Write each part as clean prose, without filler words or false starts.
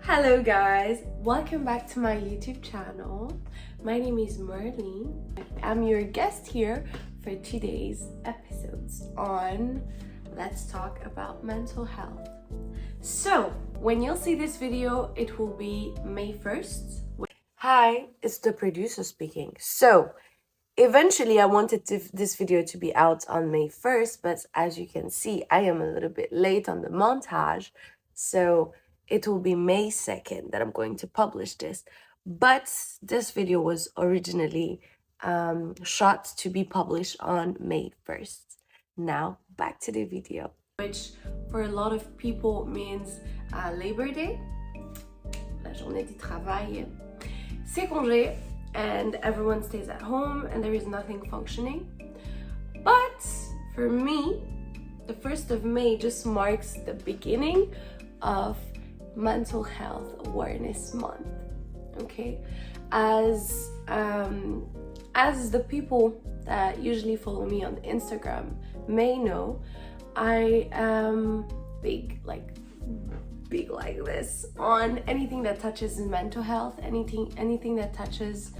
Hello guys, welcome back to my YouTube channel. My name is Merlene. I'm your guest here for today's episodes on Let's Talk About Mental Health. So, when you'll see this video, it will be May 1st. Hi, it's the producer speaking. So, eventually I wanted this video to be out on May 1st, but as you can see, I am a little bit late on the montage. So it will be May 2nd that I'm going to publish this. But this video was originally shot to be published on May 1st. Now, back to the video. Which for a lot of people means Labor Day, la journée du travail. C'est congé, and everyone stays at home and there is nothing functioning. But for me, the 1st of May just marks the beginning of Mental Health Awareness Month. Okay, as the people that usually follow me on Instagram may know, I am big like this on anything that touches mental health, anything that touches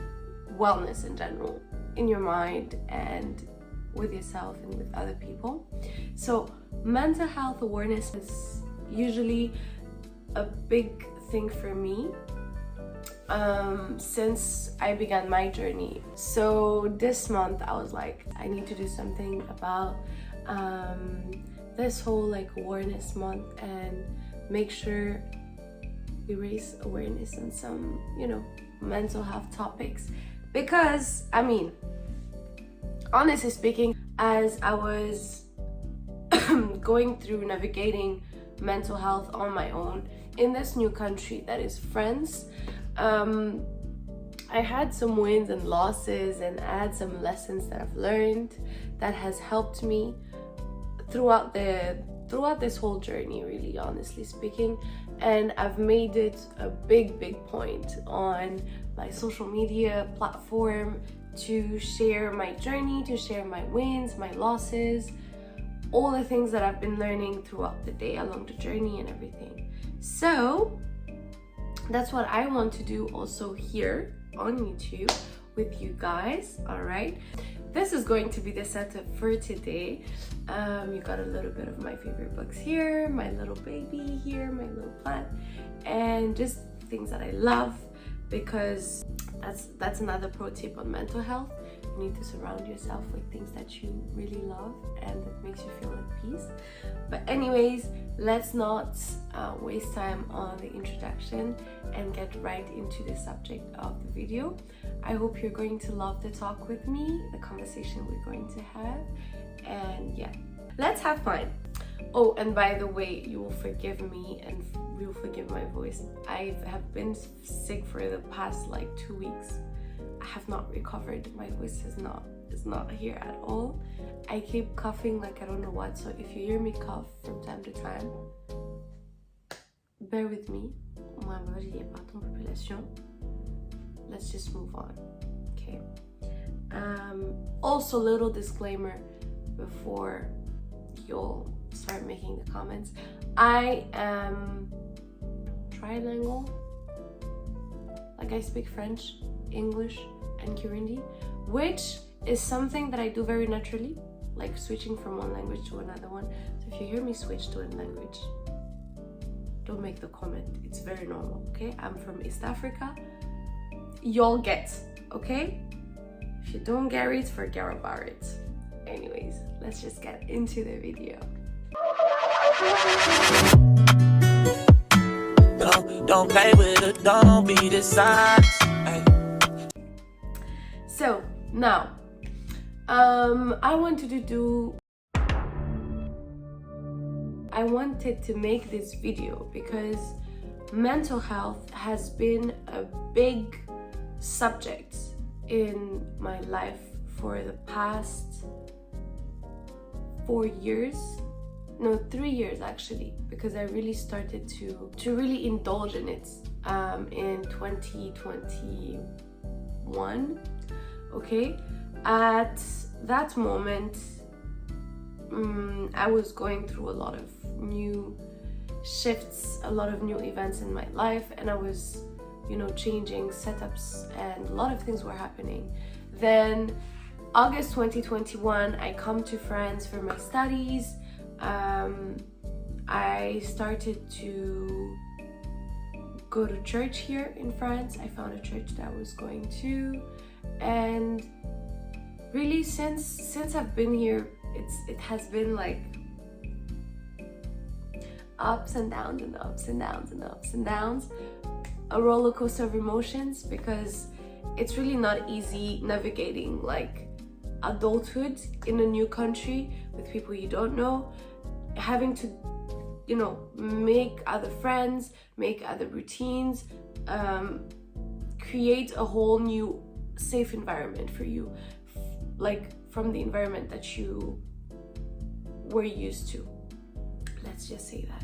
wellness in general, in your mind and with yourself and with other people. So mental health awareness is usually a big thing for me since I began my journey. So this month I was like, I need to do something about this whole like awareness month and make sure we raise awareness on some, mental health topics. Because, I mean, honestly speaking, as I was going through navigating mental health on my own in this new country that is France, I had some wins and losses, and I had some lessons that I've learned that has helped me throughout this whole journey, really, honestly speaking. And I've made it a big point on my social media platform to share my journey, to share my wins, my losses, all the things that I've been learning throughout the day, along the journey and everything. So that's what I want to do also here on YouTube with you guys, all right? This is going to be the setup for today. You got a little bit of my favorite books here, my little baby here, my little plant, and just things that I love, because that's another pro tip on mental health. You need to surround yourself with things that you really love and that makes you feel at peace. But anyways, let's not waste time on the introduction and get right into the subject of the video. I hope you're going to love the talk with me, the conversation we're going to have, and yeah, let's have fun. Oh, and by the way, you will forgive me and you'll forgive my voice. I have been sick for the past like 2 weeks. I have not recovered. My voice is not here at all. I keep coughing like I don't know what, so if you hear me cough from time to time, bear with me. Let's just move on, okay? Also, little disclaimer before you'll start making the comments. I am trilingual. Like, I speak French, English and Kirundi, which is something that I do very naturally, like switching from one language to another one. So if you hear me switch to a language, don't make the comment. It's very normal, okay? I'm from East Africa. Y'all get, okay? If you don't get it, forget about it. Anyways, let's just get into the video. Don't play with it, don't be dishonest. So now, I wanted to make this video because mental health has been a big subject in my life for the past 3 years actually, because I really started to really indulge in it in 2021. Okay, at that moment I was going through a lot of new shifts, a lot of new events in my life, and I was, changing setups, and a lot of things were happening. Then August 2021, I come to France for my studies. I started to go to church here in France. I found a church that I was going to, and really since I've been here, it has been like ups and downs and ups and downs and ups and downs, a roller coaster of emotions, because it's really not easy navigating like adulthood in a new country with people you don't know, having to make other friends, make other routines, create a whole new safe environment for you, like from the environment that you were used to, let's just say that.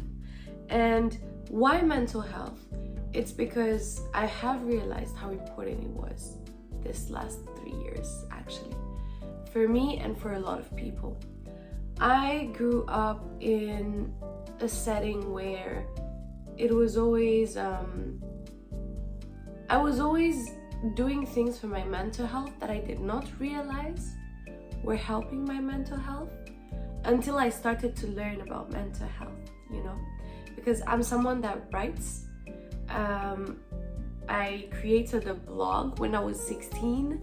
And why mental health? It's because I have realized how important it was this last 3 years, actually, for me and for a lot of people. I grew up in a setting where it was always I was always doing things for my mental health that I did not realize were helping my mental health until I started to learn about mental health, because I'm someone that writes. I created a blog when I was 16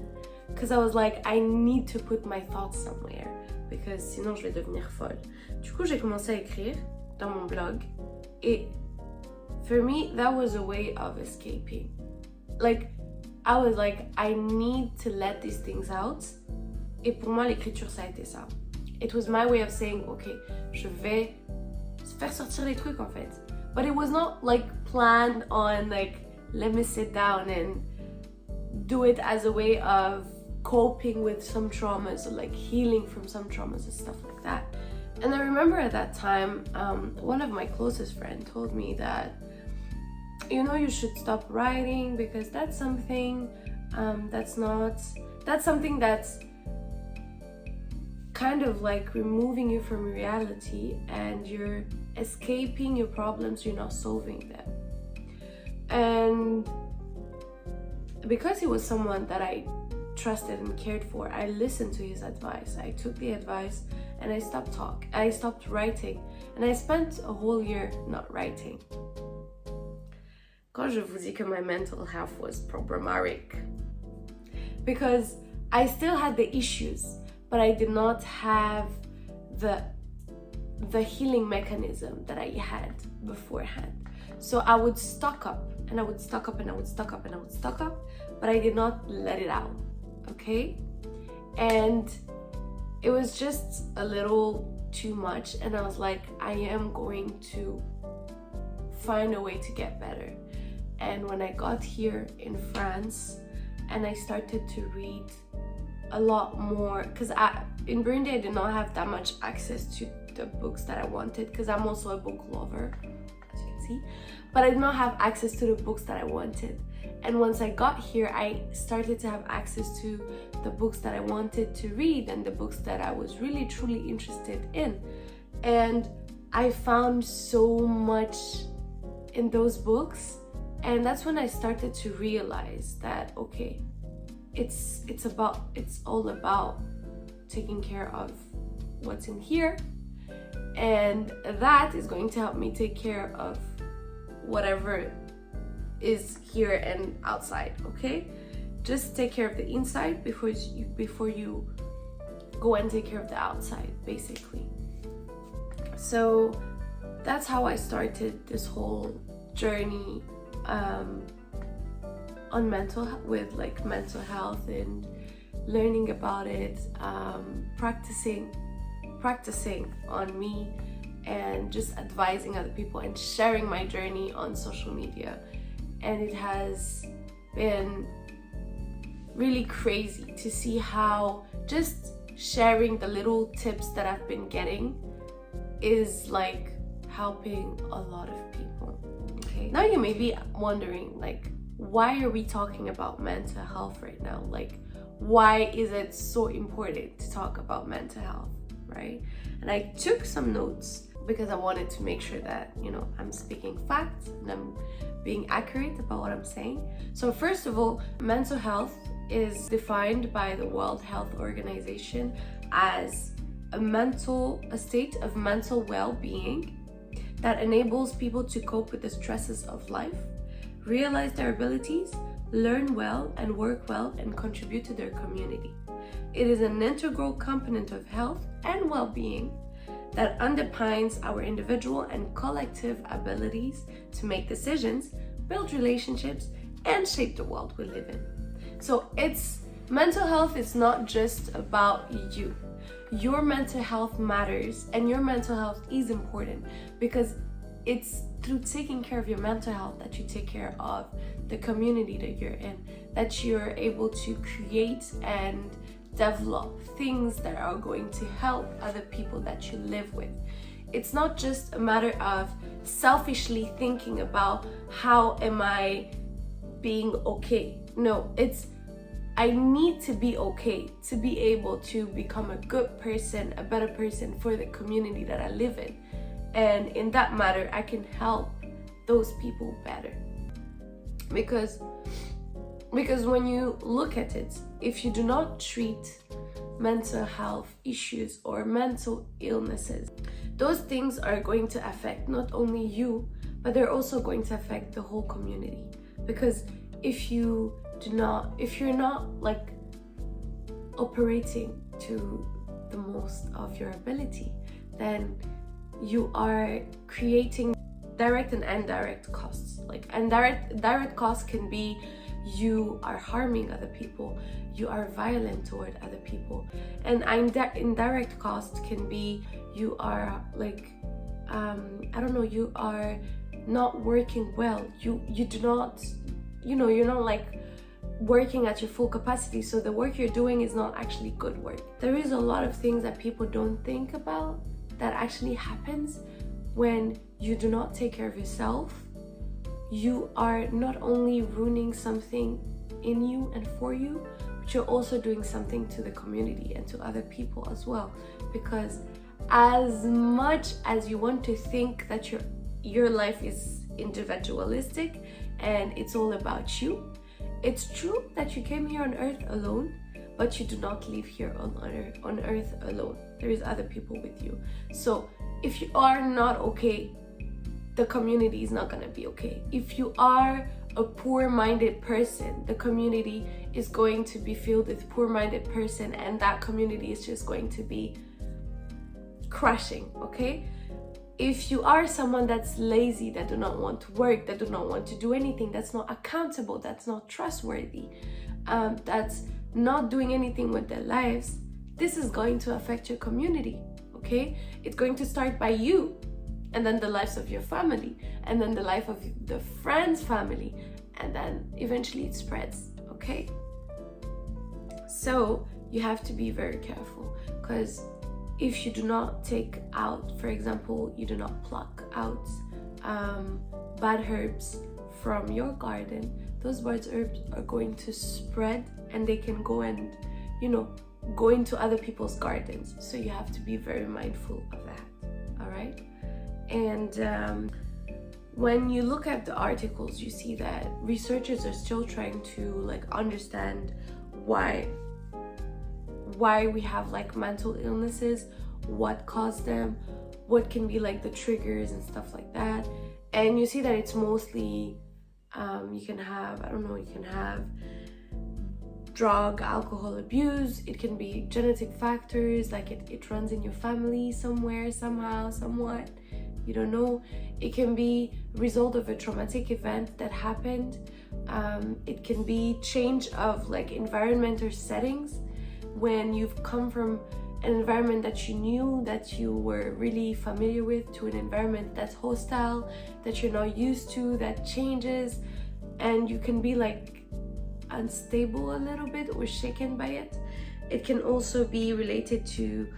because I was like, I need to put my thoughts somewhere because sinon je vais devenir folle. Du coup, j'ai commencé à écrire dans mon blog, et for me that was a way of escaping. Like, I was like, I need to let these things out, et pour moi l'écriture ça a été ça. It was my way of saying, okay, je vais faire sortir les trucs en fait. But it was not like planned on like, let me sit down and do it as a way of coping with some traumas or like healing from some traumas and stuff like that. And I remember at that time, one of my closest friends told me that, you should stop writing because that's something that's something that's kind of like removing you from reality, and you're escaping your problems, you're not solving them. And because he was someone that I trusted and cared for, I listened to his advice. I took the advice and I stopped writing, and I spent a whole year not writing. Quand je vous dis que my mental health was problematic, because I still had the issues, but I did not have the healing mechanism that I had beforehand. So I would stock up and I would stock up and I would stock up and I would stock up, but I did not let it out, okay? And it was just a little too much, and I was like, I am going to find a way to get better. And when I got here in France and I started to read a lot more, because in Burundi I did not have that much access to the books that I wanted, because I'm also a book lover, as you can see, but I did not have access to the books that I wanted. And once I got here, I started to have access to the books that I wanted to read and the books that I was really truly interested in. And I found so much in those books, and that's when I started to realize that, okay, it's all about taking care of what's in here, and that is going to help me take care of whatever is here and outside, okay? Just take care of the inside before you go and take care of the outside, basically. So that's how I started this whole journey on mental health and learning about it, practicing on me, and just advising other people and sharing my journey on social media. And it has been really crazy to see how just sharing the little tips that I've been getting is like helping a lot of people. Okay, now you may be wondering, like, why are we talking about mental health right now? Like, why is it so important to talk about mental health, right? And I took some notes. because I wanted to make sure that, you know, I'm speaking facts and I'm being accurate about what I'm saying. So first of all, mental health is defined by the World Health Organization as a state of mental well-being that enables people to cope with the stresses of life, realize their abilities, learn well and work well, and contribute to their community. It is an integral component of health and well-being that underpins our individual and collective abilities to make decisions, build relationships, and shape the world we live in. So mental health is not just about you. Your mental health matters, and your mental health is important because it's through taking care of your mental health that you take care of the community that you're in, that you're able to create and develop things that are going to help other people that you live with. It's not just a matter of selfishly thinking about how am I being okay. No, it's I need to be okay to be able to become a good person, a better person for the community that I live in. And in that matter, I can help those people better. Because when you look at it, if you do not treat mental health issues or mental illnesses, those things are going to affect not only you, but they're also going to affect the whole community. Because if you're not like operating to the most of your ability, then you are creating direct and indirect costs. Like direct costs can be you are harming other people, you are violent toward other people, and indirect costs can be you are like you are not working well. You do not, you're not like working at your full capacity, so the work you're doing is not actually good work. There is a lot of things that people don't think about that actually happens when you do not take care of yourself. You are not only ruining something in you and for you, but you're also doing something to the community and to other people as well. Because as much as you want to think that your life is individualistic and it's all about you, it's true that you came here on earth alone, but you do not live here on earth alone. There is other people with you. So if you are not okay, the community is not gonna be okay. If you are a poor-minded person, the community is going to be filled with poor-minded person, and that community is just going to be crashing, okay? If you are someone that's lazy, that do not want to work, that do not want to do anything, that's not accountable, that's not trustworthy, that's not doing anything with their lives, this is going to affect your community, okay? It's going to start by you, and then the lives of your family, and then the life of the friend's family, and then eventually it spreads, okay? So you have to be very careful, because if you do not take out, for example, you do not pluck out bad herbs from your garden, those bad herbs are going to spread, and they can go and, go into other people's gardens. So you have to be very mindful of that, all right? And when you look at the articles, you see that researchers are still trying to understand why we have mental illnesses, what caused them, what can be the triggers and stuff like that. And you see that it's mostly you can have drug, alcohol abuse. It can be genetic factors, it runs in your family somewhere, somehow, somewhat, you don't know. It can be result of a traumatic event that happened. It can be change of environment or settings, when you've come from an environment that you knew, that you were really familiar with, to an environment that's hostile, that you're not used to, that changes, and you can be unstable a little bit or shaken by it. It can also be related to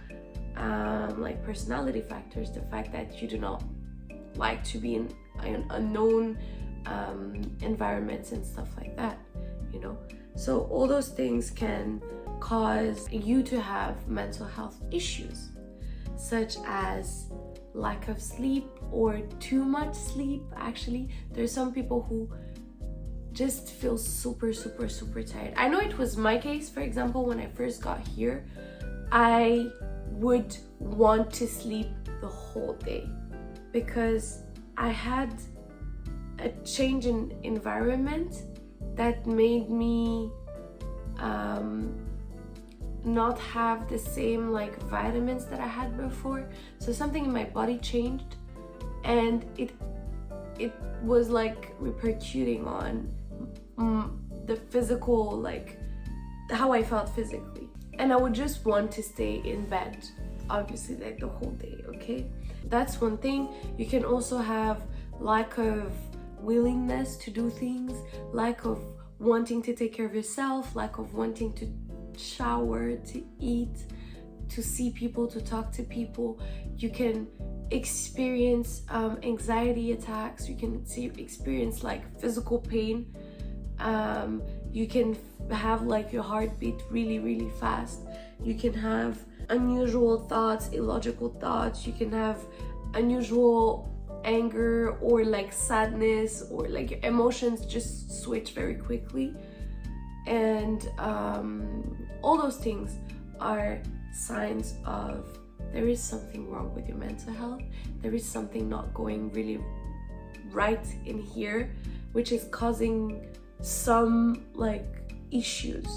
personality factors, the fact that you do not like to be in unknown environments and stuff like that, So all those things can cause you to have mental health issues, such as lack of sleep or too much sleep. Actually, there's some people who just feel super tired. I know it was my case. For example, when I first got here, I would want to sleep the whole day because I had a change in environment that made me not have the same like vitamins that I had before. So something in my body changed, and it was like repercuting on the physical, like how I felt physically, and I would just want to stay in bed, obviously, like the whole day. Okay, that's one thing. You can also have lack of willingness to do things, lack of wanting to take care of yourself, lack of wanting to shower, to eat, to see people, to talk to people. You can experience anxiety attacks. You can experience like physical pain. You can have like your heartbeat really fast. You can have unusual thoughts, illogical thoughts. You can have unusual anger or like sadness, or like your emotions just switch very quickly. And all those things are signs of there is something wrong with your mental health. There is something not going really right in here, which is causing some like issues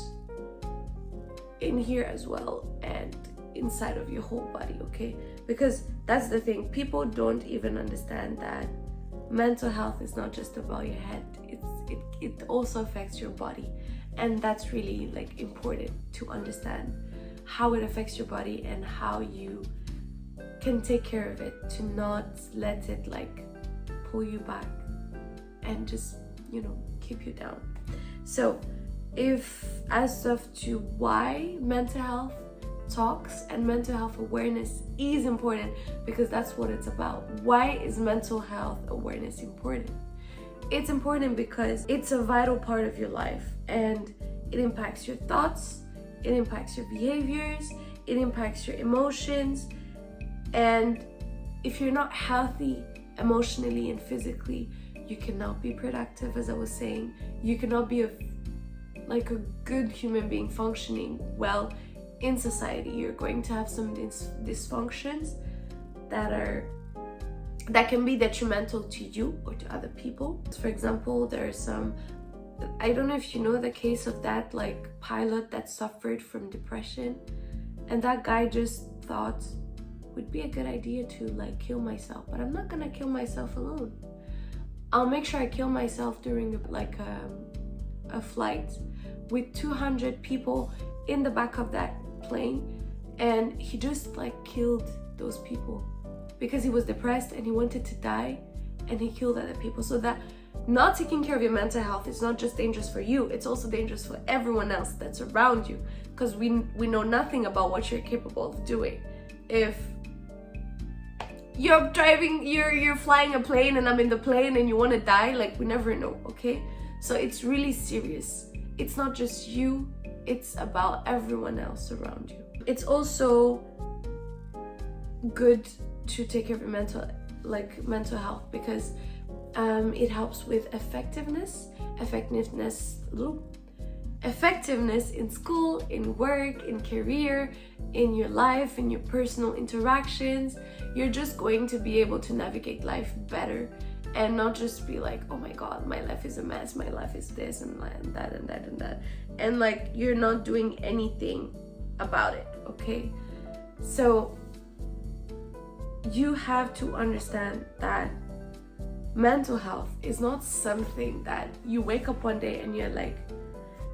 in here as well, and inside of your whole body. Okay, because that's the thing, people don't even understand that mental health is not just about your head. It also affects your body, and that's really like important to understand how it affects your body and how you can take care of it, to not let it like pull you back and just, you know, keep you down. So if as of to why mental health talks and mental health awareness is important, because that's what it's about. Why is mental health awareness important? It's important because it's a vital part of your life, and it impacts your thoughts, it impacts your behaviors, it impacts your emotions. And if you're not healthy emotionally and physically, you cannot be productive, as I was saying. You cannot be a good human being functioning well in society. You're going to have some dysfunctions that can be detrimental to you or to other people. For example, there are some, I don't know if you know the case of that like pilot that suffered from depression, and that guy just thought would be a good idea to like kill myself, but I'm not gonna kill myself alone. I'll make sure I kill myself during like a flight with 200 people in the back of that plane, and he just like killed those people because he was depressed and he wanted to die, and he killed other people. So that not taking care of your mental health is not just dangerous for you, it's also dangerous for everyone else that's around you, because we know nothing about what you're capable of doing. If you're driving, you're flying a plane and I'm in the plane and you want to die, like we never know. Okay, so it's really serious. It's not just you, it's about everyone else around you. It's also good to take care of your mental health because it helps with effectiveness in school, in work, in career, in your life, in your personal interactions. You're just going to be able to navigate life better and not just be like, oh my god, my life is a mess, my life is this and that and that and that, and like you're not doing anything about it. Okay, so you have to understand that mental health is not something that you wake up one day and you're like,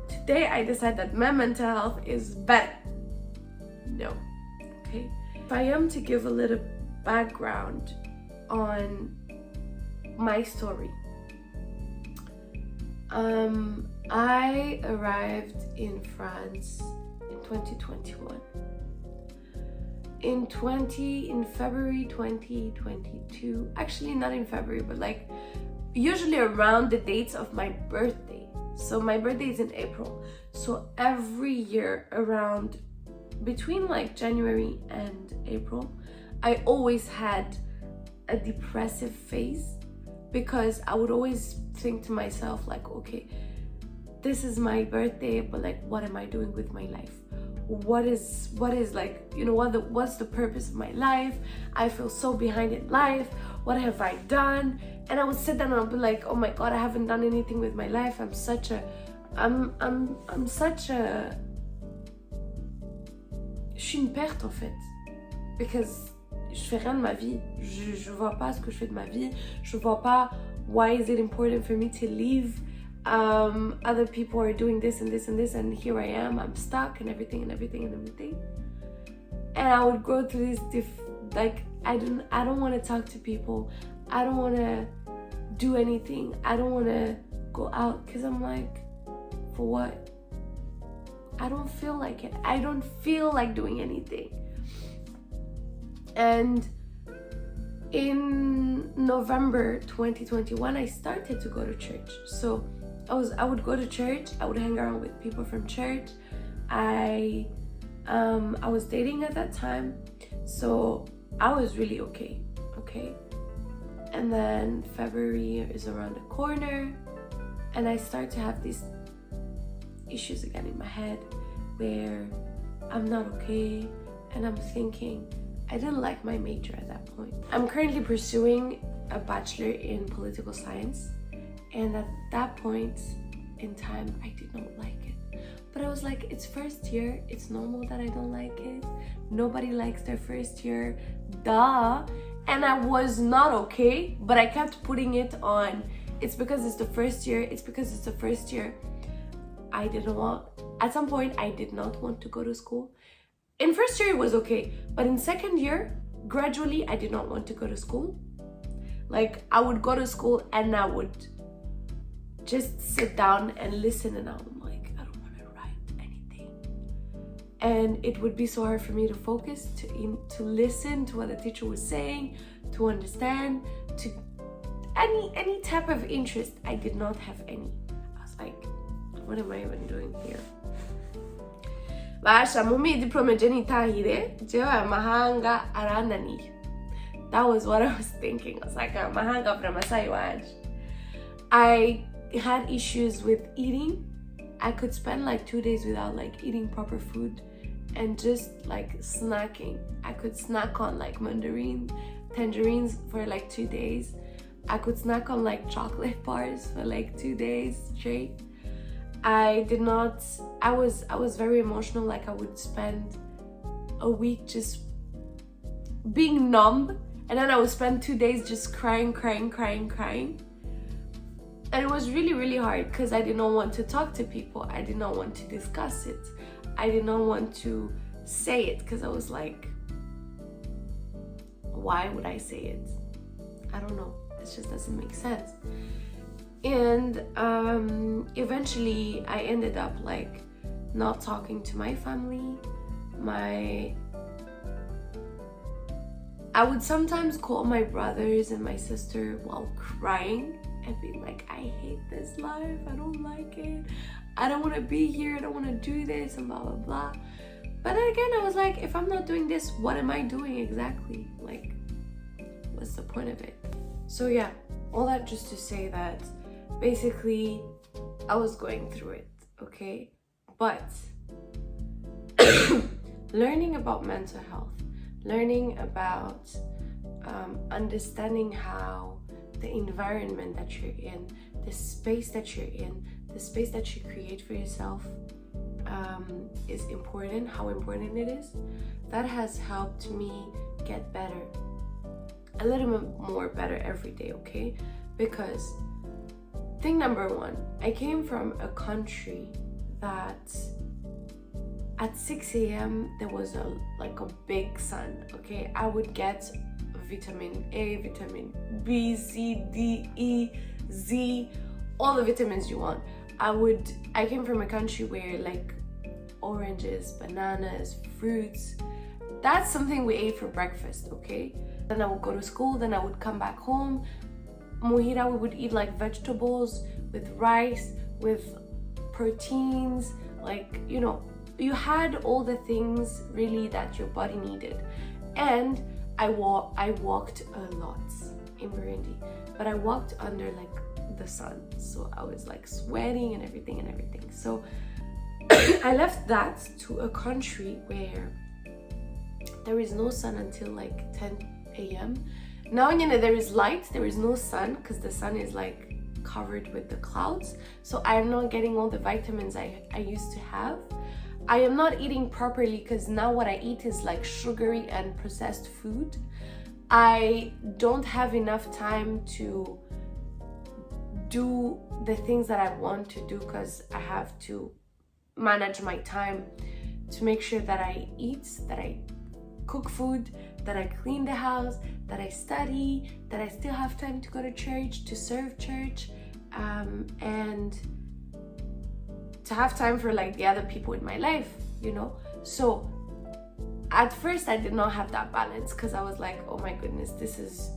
today I decide that my mental health is better. No. Okay, if I am to give a little background on my story, I arrived in France in 2021. In February 2022, actually not in February, but like usually around the dates of my birthday. So my birthday is in April. So every year around between like January and April, I always had a depressive phase, because I would always think to myself like, okay, this is my birthday, but like, what am I doing with my life? What is like, you know, what's the purpose of my life? I feel so behind in life. What have I done? And I would sit down and I'll be like, oh my God, I haven't done anything with my life. I'm such a je suis une perte en fait, because je fais rien de ma vie. Je vois pas ce que je fais de ma vie. Je vois pas why is it important for me to leave. Other people are doing this and this and this, and here I am, I'm stuck and everything. And I would go through this like, I don't want to talk to people. I don't want to do anything. I don't want to go out, because I'm like, for what? I don't feel like it. I don't feel like doing anything. And in November 2021, I started to go to church. So I would go to church. I would hang around with people from church. I was dating at that time, so I was really okay. And then February is around the corner, and I start to have these issues again in my head where I'm not okay, and I'm thinking, I didn't like my major at that point. I'm currently pursuing a bachelor in political science, and at that point in time I did not like it. But I was like, it's first year, it's normal that I don't like it. Nobody likes their first year, duh. And I was not okay, but I kept putting it on, it's because it's the first year, it's because it's the first year. At some point I did not want to go to school. In first year it was okay, but in second year, gradually I did not want to go to school. Like, I would go to school and I would just sit down and listen, and I'm like, I don't want to write anything. And it would be so hard for me to focus, to listen to what the teacher was saying, to understand, to any type of interest. I did not have any. I was like, what am I even doing here? Basha mumi diploma genitahire jewe amahanga arananiye. That was what I was thinking. I was like, amahanga from Masai wanje. I had issues with eating. I could spend like 2 days without like eating proper food and just like snacking. I could snack on like tangerines for like 2 days. I could snack on like chocolate bars for like 2 days straight. I was very emotional. Like, I would spend a week just being numb, and then I would spend 2 days just crying. And it was really, really hard, because I did not want to talk to people. I did not want to discuss it. I did not want to say it, because I was like, why would I say it? I don't know. It just doesn't make sense. And eventually I ended up like not talking to my family. I would sometimes call my brothers and my sister while crying and be like, I hate this life, I don't like it, I don't want to be here, I don't want to do this, and blah blah blah. But again, I was like, if I'm not doing this, what am I doing exactly? Like, what's the point of it? So yeah, all that just to say that basically I was going through it, okay? But learning about mental health, learning about understanding how the environment that you're in, the space that you're in, the space that you create for yourself is important, how important it is. That has helped me get better, a little bit more better every day, okay? Because thing number one, I came from a country that at 6 a.m. there was a big sun, okay? I would get vitamin A, vitamin B, C, D, E, Z, all the vitamins you want. I came from a country where like oranges, bananas, fruits, that's something we ate for breakfast, okay? Then I would go to school, then I would come back home. Mohira, we would eat like vegetables with rice, with proteins, like, you know, you had all the things really that your body needed. And I walked a lot in Burundi, but I walked under like the sun, so I was like sweating and everything. So I left that to a country where there is no sun until like 10 a.m. Now, you know, there is light, there is no sun because the sun is like covered with the clouds. So I'm not getting all the vitamins I used to have. I am not eating properly because now what I eat is like sugary and processed food. I don't have enough time to do the things that I want to do because I have to manage my time to make sure that I eat, that I cook food, that I clean the house, that I study, that I still have time to go to church, to serve church, and to have time for like the other people in my life, you know? So at first I did not have that balance because I was like, oh my goodness, this is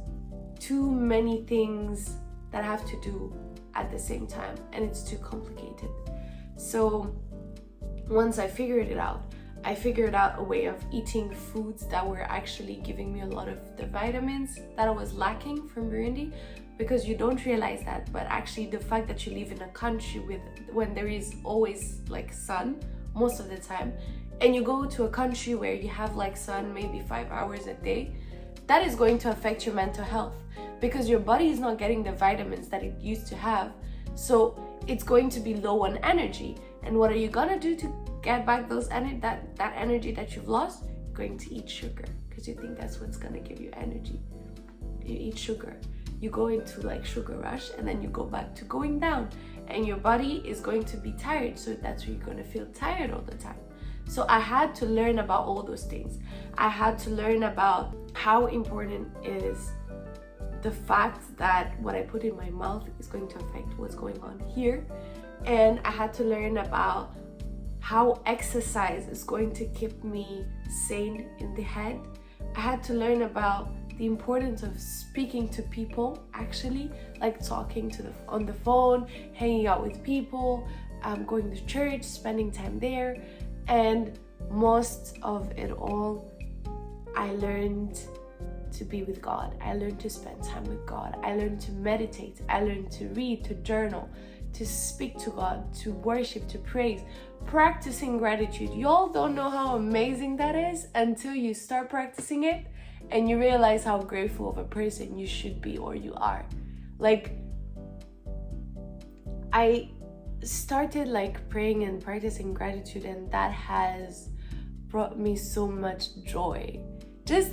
too many things that I have to do at the same time and it's too complicated. So once I figured it out, I figured out a way of eating foods that were actually giving me a lot of the vitamins that I was lacking from Burundi, because you don't realize that, but actually the fact that you live in a country when there is always like sun most of the time, and you go to a country where you have like sun maybe 5 hours a day, that is going to affect your mental health because your body is not getting the vitamins that it used to have. So it's going to be low on energy. And what are you gonna do to get back that energy that you've lost? You're going to eat sugar because you think that's what's gonna give you energy. You eat sugar. You go into like sugar rush and then you go back to going down and your body is going to be tired. So that's where you're gonna feel tired all the time. So I had to learn about all those things. I had to learn about how important is the fact that what I put in my mouth is going to affect what's going on here. And I had to learn about how exercise is going to keep me sane in the head. I had to learn about the importance of speaking to people, actually, like talking on the phone, hanging out with people, going to church, spending time there. And most of it all, I learned to be with God. I learned to spend time with God. I learned to meditate. I learned to read, to journal, to speak to God, to worship, to praise, practicing gratitude. Y'all don't know how amazing that is until you start practicing it and you realize how grateful of a person you should be or you are. Like, I started like praying and practicing gratitude, and that has brought me so much joy. Just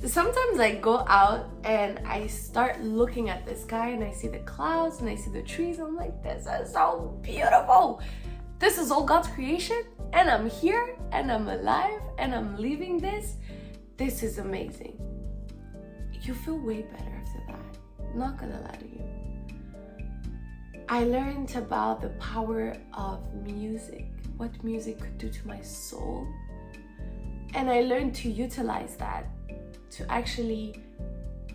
sometimes I go out and I start looking at the sky and I see the clouds and I see the trees. I'm like, this is so beautiful. This is all God's creation and I'm here and I'm alive and I'm living this. This is amazing. You feel way better after that. Not gonna lie to you. I learned about the power of music, what music could do to my soul. And I learned to utilize that to actually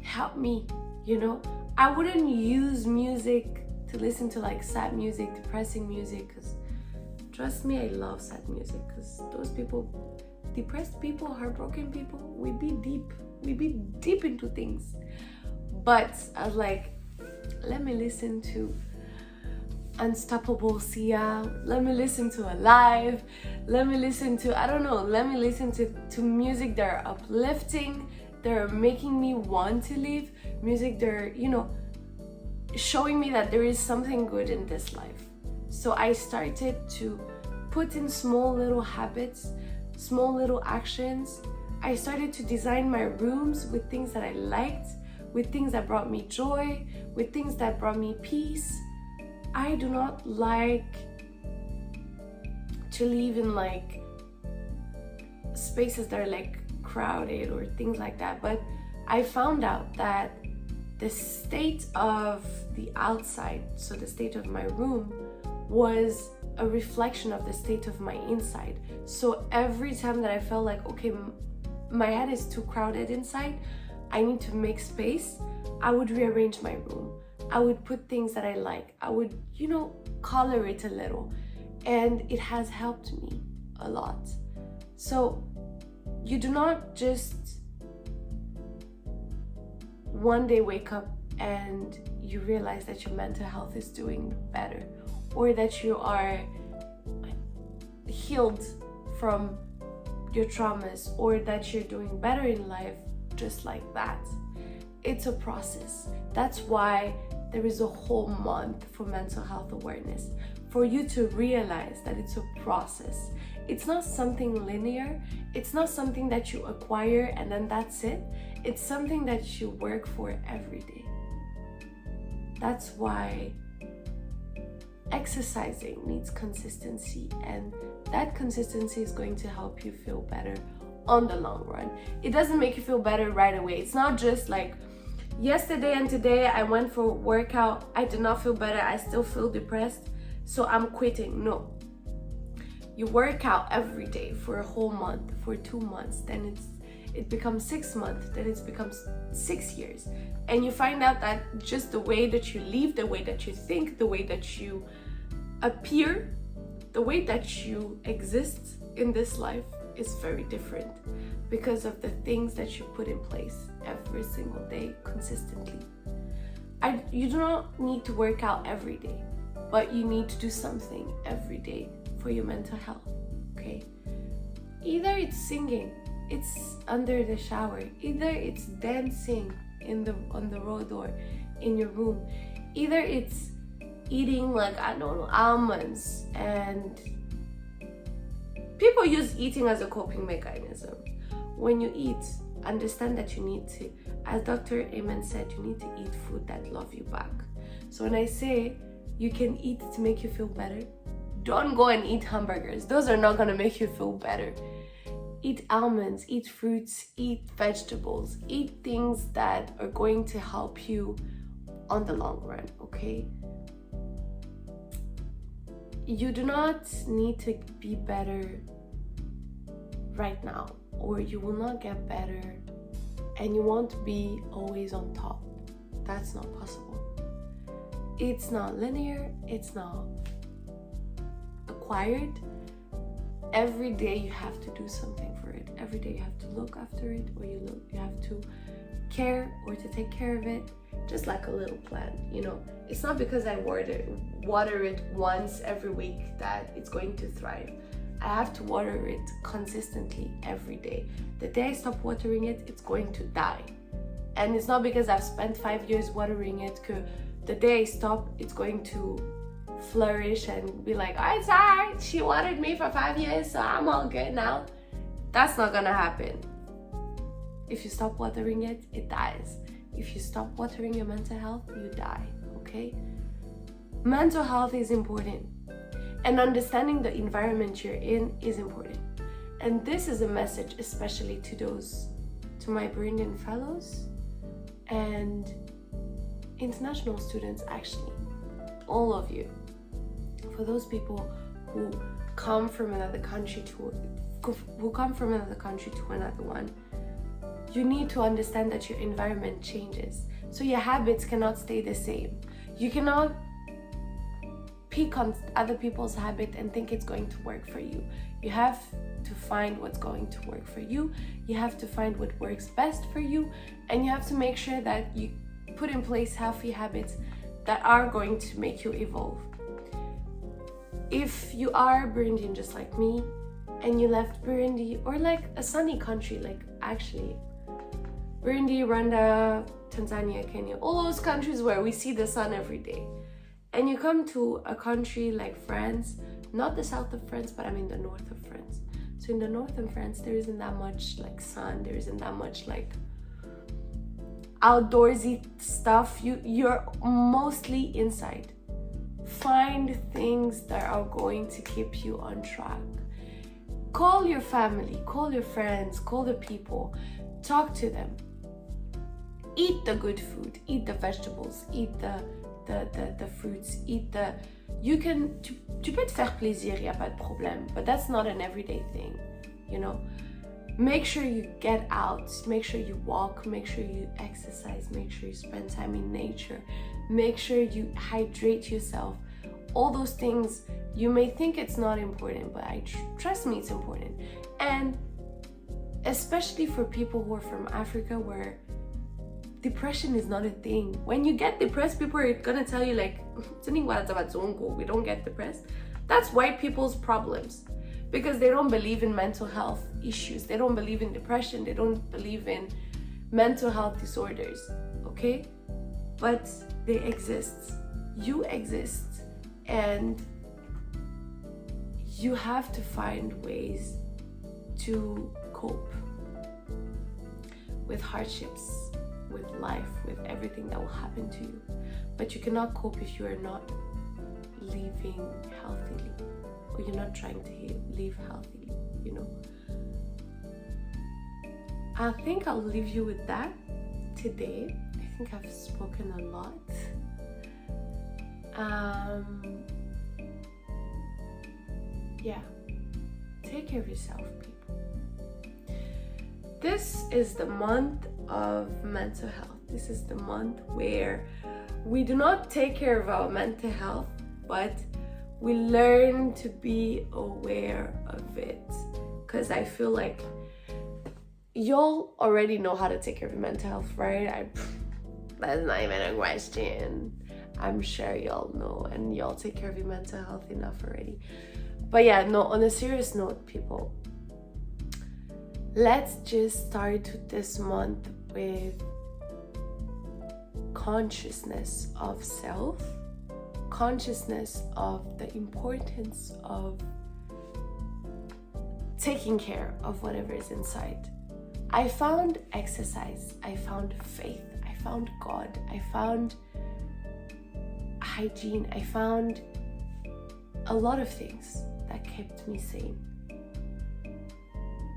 help me, you know. I wouldn't use music to listen to like sad music, depressing music, because trust me, I love sad music, because those people, depressed people, heartbroken people, we be deep into things. But I was like, let me listen to Unstoppable Sia, let me listen to Alive, let me listen to, I don't know, let me listen to music that are uplifting, that are making me want to live, music that are, you know, showing me that there is something good in this life. So I started to put in small little habits, small little actions. I started to design my rooms with things that I liked, with things that brought me joy, with things that brought me peace. I do not like to live in like spaces that are like crowded or things like that, but I found out that the state of the outside, so the state of my room, was a reflection of the state of my inside. So every time that I felt like, okay, my head is too crowded inside, I need to make space, I would rearrange my room. I would put things that I like. I would, you know, color it a little. And it has helped me a lot. So you do not just one day wake up and you realize that your mental health is doing better, or that you are healed from your traumas, or that you're doing better in life just like that. It's a process. That's why there is a whole month for mental health awareness, for you to realize that it's a process. It's not something linear. It's not something that you acquire and then that's it. It's something that you work for every day. That's why exercising needs consistency, and that consistency is going to help you feel better on the long run. It doesn't make you feel better right away. It's not just like yesterday and today I went for a workout, I did not feel better, I still feel depressed, so I'm quitting. No. You work out every day for a whole month, for 2 months, then it becomes 6 months, then it becomes 6 years. And you find out that just the way that you live, the way that you think, the way that you appear, the way that you exist in this life is very different because of the things that you put in place every single day consistently. You do not need to work out every day, but you need to do something every day for your mental health, okay? Either it's singing, it's under the shower, either it's dancing on the road or in your room, either it's eating, like, I don't know, almonds. And people use eating as a coping mechanism. When you eat, understand that you need to, as Dr. Amen said, you need to eat food that love you back. So when I say you can eat to make you feel better, don't go and eat hamburgers. Those are not going to make you feel better. Eat almonds, eat fruits, eat vegetables, eat things that are going to help you on the long run, okay? You do not need to be better right now, or you will not get better, and you won't be always on top. That's not possible. It's not linear, it's not acquired. Every day you have to do something for it. Every day you have to look after it, or you have to care or to take care of it, just like a little plant, you know. It's not because I water it once every week that it's going to thrive. I have to water it consistently every day. The day I stop watering it, it's going to die. And it's not because I've spent 5 years watering it, because the day I stop, it's going to flourish and be like, oh, it's alright, she watered me for 5 years, so I'm all good now. That's not gonna happen. If you stop watering it, it dies. If you stop watering your mental health, you die, okay? Mental health is important, and understanding the environment you're in is important. And this is a message especially to my Burundian fellows and international students, actually, all of you. For those people who come from another country to another one, you need to understand that your environment changes. So your habits cannot stay the same. You cannot pick on other people's habit and think it's going to work for you. You have to find what's going to work for you. You have to find what works best for you, and you have to make sure that you put in place healthy habits that are going to make you evolve. If you are Burundian just like me, and you left Burundi, or like a sunny country, like actually Burundi, Rwanda, Tanzania, Kenya, all those countries where we see the sun every day, and you come to a country like France, not the south of France, but I mean the north of France. So in the north of France, there isn't that much like sun, there isn't that much like outdoorsy stuff. You're mostly inside. Find things that are going to keep you on track. Call your family, call your friends, call the people, talk to them. Eat the good food, eat the vegetables, eat the fruits, tu peux te faire plaisir, y a pas de problème, but that's not an everyday thing, you know. Make sure you get out, make sure you walk, make sure you exercise, make sure you spend time in nature, make sure you hydrate yourself. All those things, you may think it's not important, but trust me, it's important. And especially for people who are from Africa, where depression is not a thing. When you get depressed, people are gonna tell you like, we don't get depressed. That's white people's problems, because they don't believe in mental health issues. They don't believe in depression. They don't believe in mental health disorders, okay? But they exist. You exist, and you have to find ways to cope with hardships, with life, with everything that will happen to you. But you cannot cope if you are not living healthily, or you're not trying to live healthily, you know. I think I'll leave you with that today. I think I've spoken a lot. Yeah, take care of yourself, people. This is the month of mental health. This is the month where we do not take care of our mental health, but we learn to be aware of it. Because I feel like y'all already know how to take care of your mental health, right? That's not even a question. I'm sure y'all know, and y'all take care of your mental health enough already. But yeah, no, on a serious note, people, let's just start this month with consciousness of self, consciousness of the importance of taking care of whatever is inside. I found exercise, I found faith, I found God, I found hygiene, I found a lot of things that kept me sane.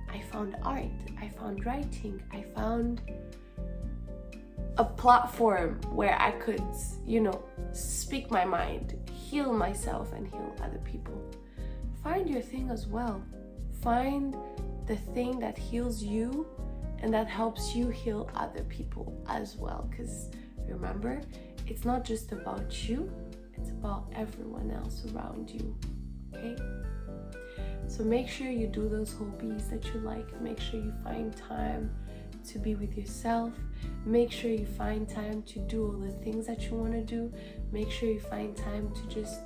I found art, I found writing, I found a platform where I could, you know, speak my mind, heal myself and heal other people. Find your thing as well. Find the thing that heals you and that helps you heal other people as well. Because remember, it's not just about you, it's about everyone else around you, okay? So make sure you do those hobbies that you like. Make sure you find time to be with yourself. Make sure you find time to do all the things that you want to do. Make sure you find time to just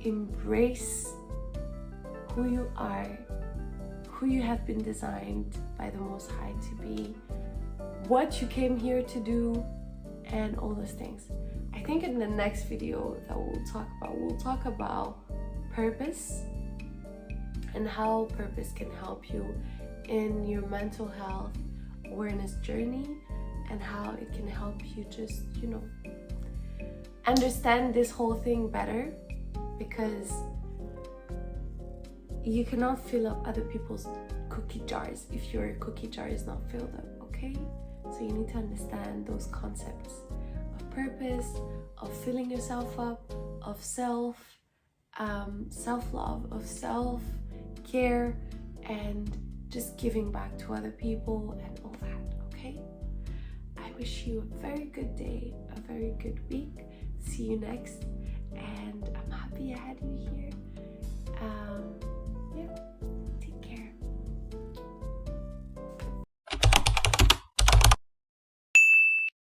embrace who you are, who you have been designed by the Most High to be, what you came here to do, and all those things. I think in the next video that we'll talk about purpose and how purpose can help you in your mental health awareness journey, and how it can help you just, you know, understand this whole thing better, because you cannot fill up other people's cookie jars if your cookie jar is not filled up, okay? So you need to understand those concepts of purpose, of filling yourself up, of self-love, of self-care, and just giving back to other people and all that, okay? I wish you a very good day, a very good week. See you next, and I'm happy I had you here.